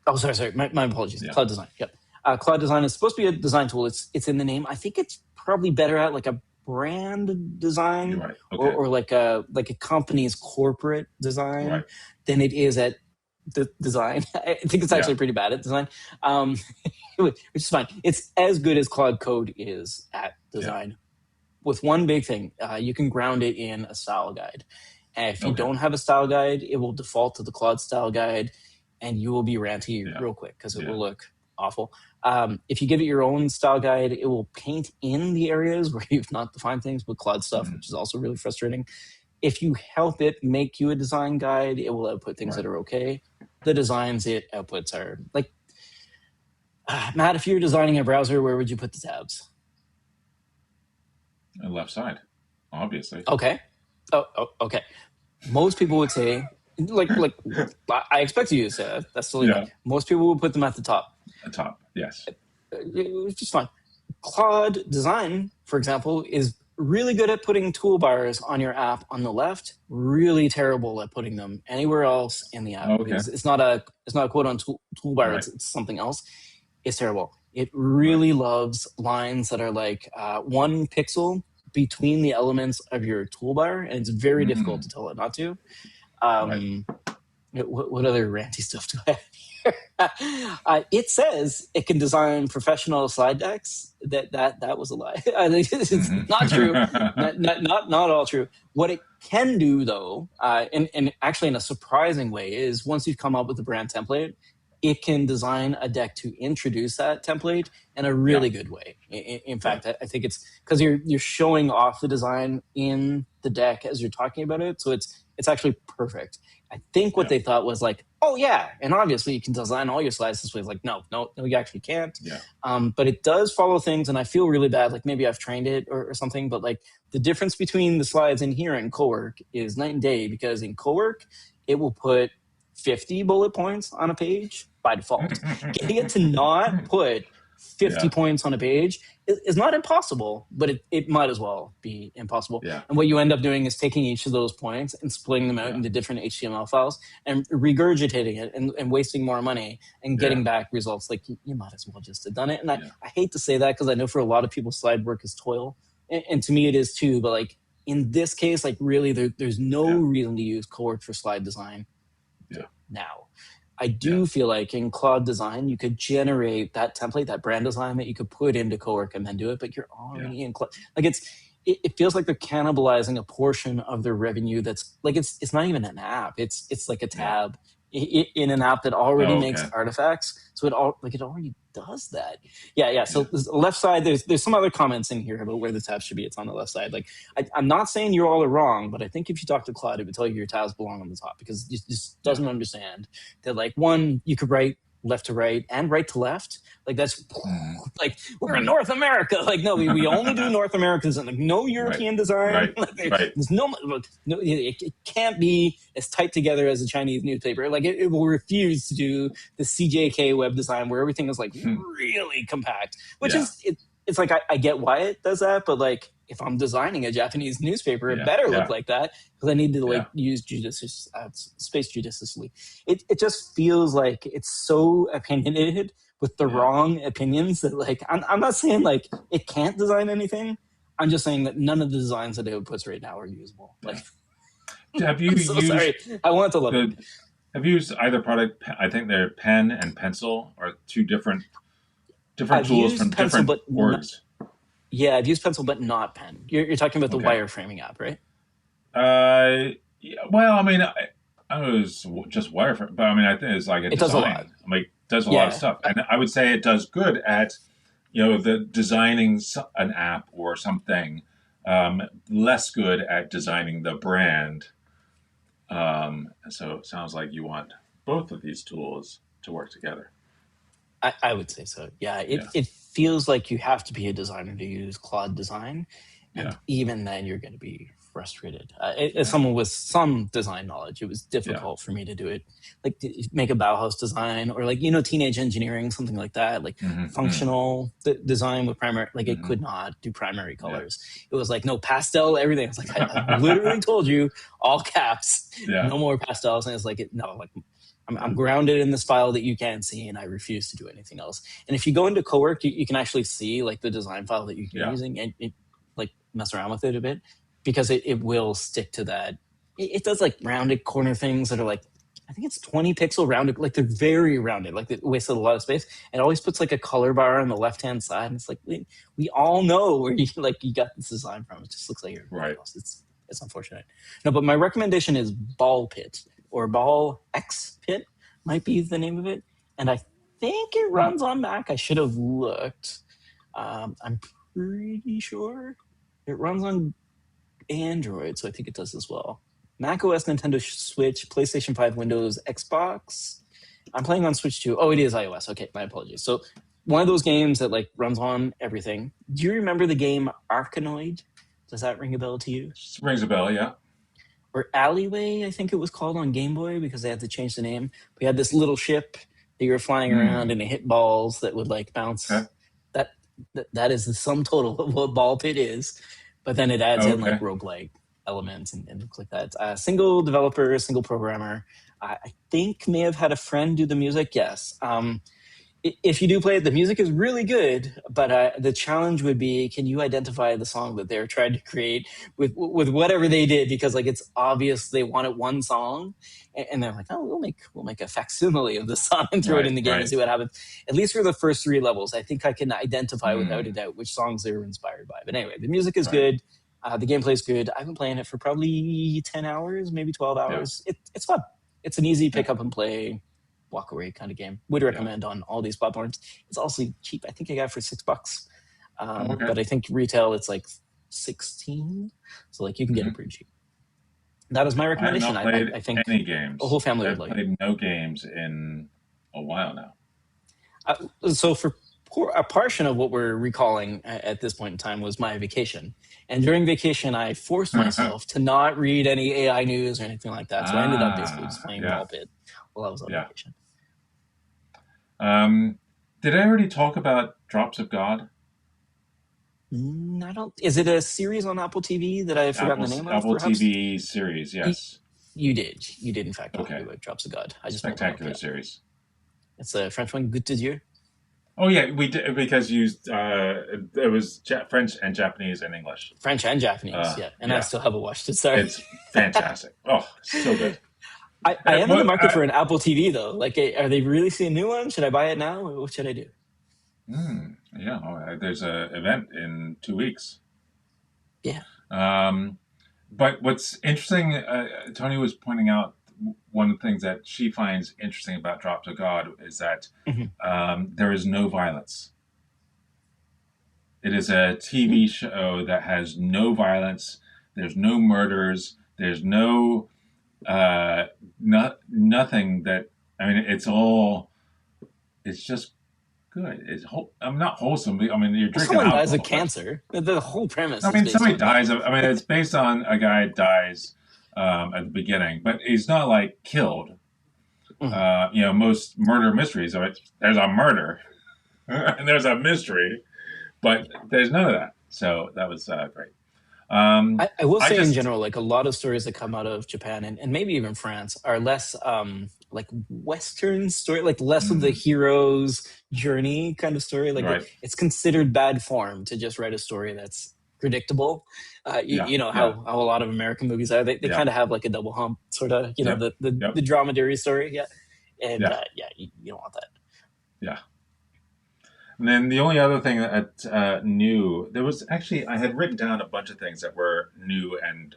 Oh, sorry. My apologies. Yeah. Cloud Design. Yep. Cloud Design is supposed to be a design tool. It's in the name. I think it's probably better at like a brand You're design right. Okay. or like a company's corporate design Right. than it is at the design. I think it's Yeah. actually pretty bad at design, um, which is fine. It's as good as Cloud Code is at Yeah. design. With one big thing, you can ground it in a style guide. And if you Okay. don't have a style guide, it will default to the Claude style guide, and you will be ranty Yeah. real quick because it Yeah. will look awful. If you give it your own style guide, it will paint in the areas where you've not defined things with Claude stuff, Mm, which is also really frustrating. If you help it make you a design guide, it will output things that right. are okay. The designs it outputs are like, Matt, if you were designing a browser, where would you put the tabs? And left side, obviously. Okay. Oh, okay. Most people would say, like I expect you to say that. That's totally fine. Yeah. Most people would put them at the top. The top. Yes. It's just fine. Claude Design, for example, is really good at putting toolbars on your app on the left. Really terrible at putting them anywhere else in the app Okay. because it's not a quote on toolbar. Right. It's something else. It's terrible. It Right. really loves lines that are like 1 pixel between the elements of your toolbar, and it's very difficult Mm, to tell it not to. right. Um, what other ranty stuff do I have here? It says it can design professional slide decks. That was a lie. It's not true. Hmm. Not all true. What it can do though, and actually in a surprising way, is once you've come up with a brand template, it can design a deck to introduce that template in a Yeah. really good way. In Yeah. fact, I think it's because you're showing off the design in the deck as you're talking about it, so it's actually perfect. I think what Yeah. they thought was like, oh yeah, and obviously you can design all your slides this way. It's like, no, you actually can't. Yeah. But it does follow things, and I feel really bad. Like maybe I've trained it or something, but like the difference between the slides in here and Cowork is night and day because in Cowork it will put 50 bullet points on a page by default. Getting it to not put 50 Yeah. points on a page is not impossible, but it might as well be impossible. Yeah. And what you end up doing is taking each of those points and splitting them out Yeah. into different HTML files and regurgitating it and wasting more money and getting Yeah. back results. Like you might as well just have done it. And Yeah. I hate to say that because I know for a lot of people, slide work is toil. And to me, it is too. But like in this case, like really, there's no Yeah. reason to use Cowork for slide design Yeah. now. I Yeah. do feel like in Claude Design, you could generate that template, that brand design that you could put into Cowork and then do it, but you're Yeah. already in Claude. Like it feels like they're cannibalizing a portion of their revenue. That's like it's not even an app. It's like a Yeah. tab in an app that already Oh, makes okay. artifacts. So it already does that. Yeah. So Yeah. the left side, there's some other comments in here about where the tabs should be. It's on the left side. Like I'm not saying you all are wrong, but I think if you talk to Claude, it would tell you your tabs belong on the top because it just Yeah. doesn't understand that like one, you could write left to right and right to left. Like that's Mm, like we're in mm. North America. Like no, we only do North Americans and like no Right. European design. Right. Like Right. there's no, it can't be as tight together as a Chinese newspaper. Like it will refuse to do the CJK web design where everything is like Hmm. really compact, which Yeah. is it's like I get why it does that, but like if I'm designing a Japanese newspaper, it Yeah. better look Yeah. like that because I need to like Yeah. use space judiciously. It just feels like it's so opinionated with the Yeah. wrong opinions that like I'm not saying like it can't design anything. I'm just saying that none of the designs that it puts right now are usable. Like Have you I'm so used sorry. I want to love it. the? Have you used either product? I think they're pen and pencil are two different I've tools used from pencil, different but orgs. yeah, I've used pencil, but not pen. You're talking about the Okay. wireframing app, right? Yeah, well, I mean, I was just wireframe, but I mean, I think it's like a It does a lot. design. Like, does a lot of Yeah. stuff, and I would say it does good at the designing an app or something, less good at designing the brand. So it sounds like you want both of these tools to work together. I would say so. Yeah, Yeah, it feels like you have to be a designer to use Claude Design, yeah, and even then, you're going to be frustrated. As yeah, someone with some design knowledge, it was yeah. difficult for me to do it, like to make a Bauhaus design or like teenage engineering, something like that, like Hmm. functional design with primary. Like it Hmm. could not do primary Yeah, colors. It was like no pastel, everything. It's like I literally told you all caps, yeah, no more pastels, and it's like no, like yeah. I'm grounded in this file that you can't see, and I refuse to do anything else. And if you go into Cowork, you can actually see like the design file that you're Yeah. using, and like mess around with it a bit because it will stick to that. It does like rounded corner things that are like I think it's 20 pixel rounded, like they're very rounded, like it wasted a lot of space. It always puts like a color bar on the left hand side, and it's like we all know where you like you got this design from. It just looks like everybody Right. else. It's unfortunate. No, but my recommendation is Ball Pit or Ball X Pit might be the name of it, and I think it Huh. runs on Mac. I should have looked. I'm pretty sure it runs on Android, so I think it does as well. Mac OS, Nintendo Switch, PlayStation 5, Windows, Xbox. I'm playing on Switch too. Oh, it is iOS. Okay, my apologies. So one of those games that like runs on everything. Do you remember the game Arkanoid? Does that ring a bell to you? Rings a bell. Yeah. Or Alleyway, I think it was called on Game Boy because they had to change the name. We had this little ship that you were flying around Hmm. and it hit balls that would like Okay. bounce. That that is the sum total of what Ball Pit is. But then it adds Oh, in like okay. roguelike elements and things like that. Single developer, single programmer. I think may have had a friend do the music. Yes. If you do play it, the music is really good, but the challenge would be: can you identify the song that they're trying to create with whatever they did? Because like it's obvious they wanted one song, and they're like, oh, we'll make a facsimile of the song and throw it Right. in the game and Right. see what happens. At least for the first three levels, I think I can identify without a Hmm. doubt which songs they were inspired by. But anyway, the music is Right. good. The gameplay is good. I've been playing it for probably 10 hours, maybe 12 Yeah. hours. It's fun. It's an easy Yeah. pick up and play walk away kind of game. Would Yeah. recommend on all these platforms. It's also cheap. I think I got it for $6. Oh, okay. But I think retail it's like 16. So like you can get it Hmm. pretty cheap. That is my I have recommendation. not I played think any a whole games. family would I've like it. played no games in a while now. So for a portion of what we're recalling at this point in time was my vacation. And during vacation, I forced myself to not read any AI news or anything like that. So I ended up basically just playing Yeah. Ball Pit while I was on Yeah. vacation. Um, did I already talk about Drops of God? I don't. Is it a series on Apple TV that I've forgotten the name of? Apple Perhaps TV series? you, Yes. you did. You did in fact talk Okay. about Drops of God. I just pulled it up. Spectacular Yeah, series. it's a French one. Good to Dieu. Oh yeah, we did because you it was French and Japanese and English. French and Japanese. Yeah, and I Yeah, still haven't watched it. Sorry. it's fantastic. Oh, so good. I am in the What? market for an Apple TV though. Like, are they releasing a new one? Should I buy it now? What should I do? Yeah, there's a event in 2 weeks. Yeah. Um, but what's interesting, Tony was pointing out one of the things that she finds interesting about Drops of God is that Mhm. there is no violence. It is a TV show that has no violence. There's no murders. There's no nothing that. I mean, it's all. It's just good. I'm not wholesome. I mean, you're Well, drinking someone dies of alcohol, but cancer. The whole premise I is mean, based somebody on that. dies. I mean, it's based on a guy dies at the beginning, but he's not like killed. Mhm. Most murder mysteries. There's a murder and there's a mystery, but there's none of that. So that was great. I will I say in just general, like a lot of stories that come out of Japan and maybe even France are less like Western story, like less of the mm, hero's journey kind of story. Like right. it's considered bad form to just write a story that's predictable. Yeah, You know yeah, how a lot of American movies are. They yeah. kind of have like a double hump sort of, Yep, the yep, dromedary story. Yeah. And yeah, yeah, you don't want that. yeah. And then the only other thing that new, there was actually I had written down a bunch of things that were new and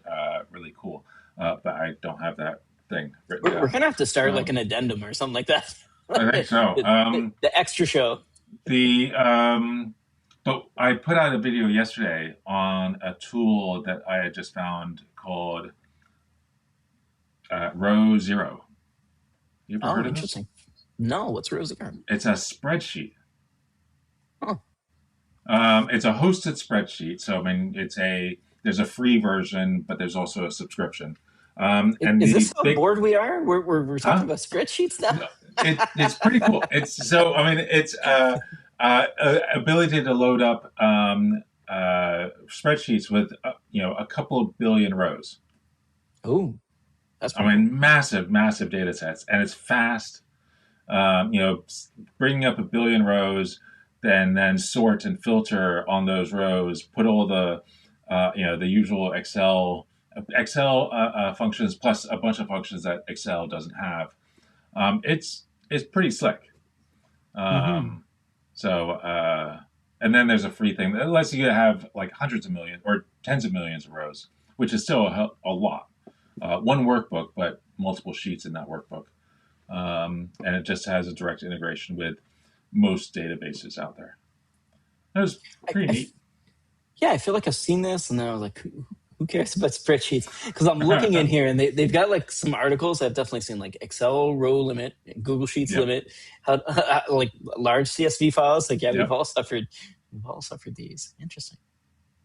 really cool, but I don't have that thing written We're down. gonna have to start like Um, an addendum or something like that. I think so. The extra show. The But I put out a video yesterday on a tool that I had just found called Row Zero. You ever Oh, heard of this? interesting. No, what's Rose Zero? It's a spreadsheet. Oh, It's a hosted spreadsheet. So I mean, there's a free version, but there's also a subscription. And is the this how big, bored we are? We're talking huh? about spreadsheets now. No, it's pretty cool. It's so I mean it's ability to load up spreadsheets with a couple of billion rows. Oh, that's I pretty cool. mean massive data sets, and it's fast. Bringing up a billion rows, then sort and filter on those rows, put all the usual Excel functions plus a bunch of functions that Excel doesn't have. It's pretty slick. Hmm. Um, so and then there's a free thing that lets you have like hundreds of millions or tens of millions of rows, which is still a lot. One workbook, but multiple sheets in that workbook, and it just has a direct integration with most databases out there. That was I, pretty I neat. Yeah, I feel like I've seen this, and then I was like, who cares about spreadsheets? Because I'm looking in here, and they've got like some articles I've definitely seen, like Excel row limit, Google Sheets Yep, limit, how like large CSV files. Like, yeah, yep, we've all suffered these. Interesting.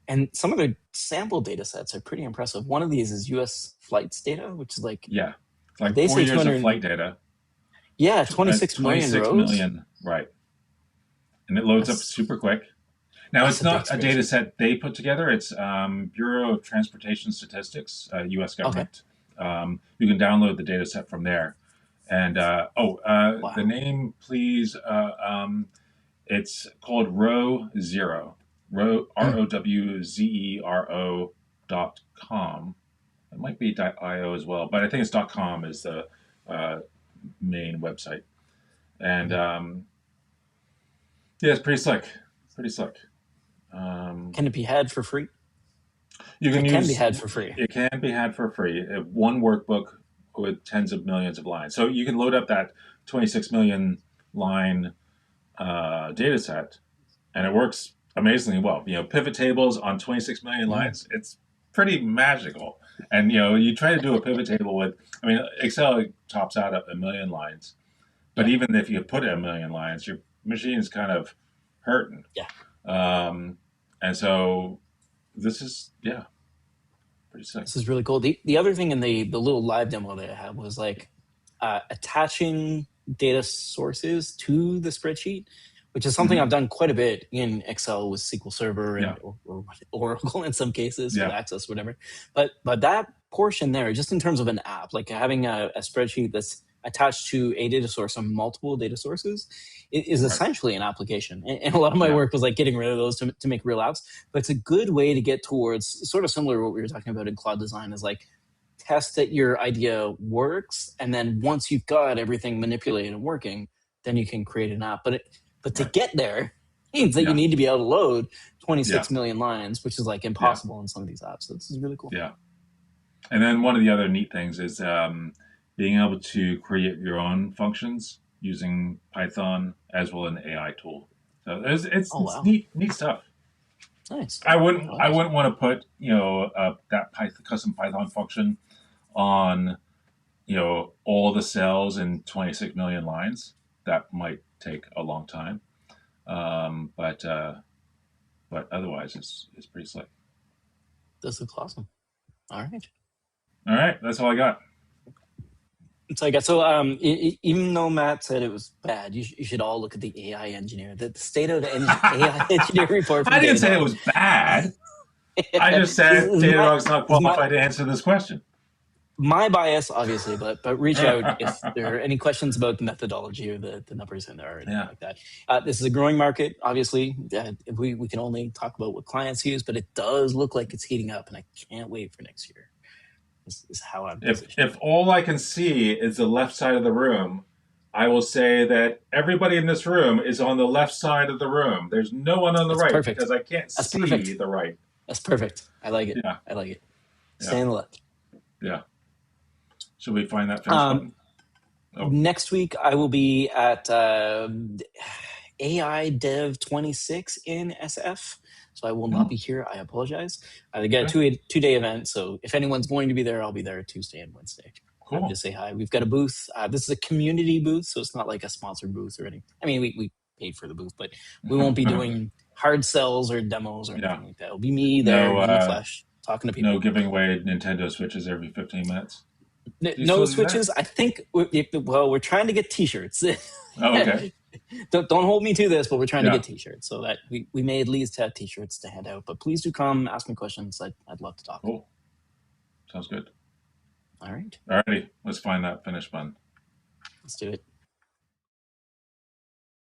And some of the sample data sets are pretty impressive. One of these is U.S. flights data, which is like yeah. It's like they four say years of 200, flight data, yeah, 26 million 26 rows. million, right? And it loads up That's super quick. Now, that's it's a big not a data spreadsheet. set they put together. It's Bureau of Transportation Statistics, U.S. Okay. government. You can download the data set from there. And the Wow. name, please. It's called Row Zero. ROWZERO.com. It might be .io as well, but I think it's .com is the uh, main website. And yeah, it's pretty slick. Pretty slick. Um, Can it be had for free? you can It can be use had for free. it can be had for free. One workbook with tens of millions of lines. So you can load up that 26 million line data set, and it works amazingly well. Pivot tables on 26 million Mm. lines. It's pretty magical. And you try to do a pivot table with. I mean, Excel tops out at a million lines, but Yeah. even if you put in a million lines, your machine's kind of hurting. Yeah. Um, and so this is pretty sick. This is really cool. The other thing in the little live demo that I had was like attaching data sources to the spreadsheet, which is something I've Hmm. done quite a bit in Excel with SQL Server Yeah, and or Oracle in some cases with yeah, Access, whatever. But that portion there, just in terms of an app, like having a spreadsheet that's attached to a data source or multiple data sources, is right. essentially an application. And a lot of my Yeah, work was like getting rid of those to make real apps. But it's a good way to get towards sort of similar to what we were talking about in cloud design, is like test that your idea works, and then once you've got everything manipulated and working, then you can create an app. But to right. get there means that you Yeah, need to be able to load yeah, 26 million lines, which is like yeah, impossible in some of these apps. So this is really cool. yeah. And then one of the other neat things is being able to create your own functions using Python as well as an AI tool. So Oh it's wow. neat stuff. Nice. I I wouldn't like I it. wouldn't want to put that custom Python function on all the cells in 26 million lines. That might take a long time, but otherwise it's pretty slick. This looks awesome. All right. All right, that's all I got. So I guess so. Even though Matt said it was bad, you should all look at the AI engineer, the state of the AI engineer report from I didn't say it Datadog. was bad. I just this said is my Datadog's not this is my qualified to answer this question. my bias, obviously, but reach out if Yeah. there are any questions about the methodology or the numbers in there or anything like that. This is a growing market, obviously. We can only talk about what clients use, but it does look like it's heating up, and I can't wait for next year. This is how I'm positioning If it. all I can see is the left side of the room, I will say that everybody in this room is on the left side of the room. There's no one on the That's right perfect. because I can't That's see perfect. the right. That's perfect. I like it. Yeah, I like it. yeah, Stay on the left. yeah. Should we find that finish Um, button? Oh, Next week, I will be at AI Dev 26 in SF. So I will not be here. I apologize. I got a two-day event, so if anyone's going to be there, I'll be there Tuesday and Wednesday. Cool. Just say hi. We've got a booth. This is a community booth, so it's not like a sponsored booth or anything. I mean, we paid for the booth, but we won't be doing hard sells or demos or anything like that. It'll be me there in the flesh talking to people. No giving away Nintendo Switches every 15 minutes. No Switches. I think. We're trying to get T-shirts. Oh, okay. Don't hold me to this, but we're trying to get T-shirts so that we may at least have T-shirts to hand out. But please do come, ask me questions. I'd love to talk. Cool. Sounds good. All right. Alrighty. Let's find that finish button. Let's do it.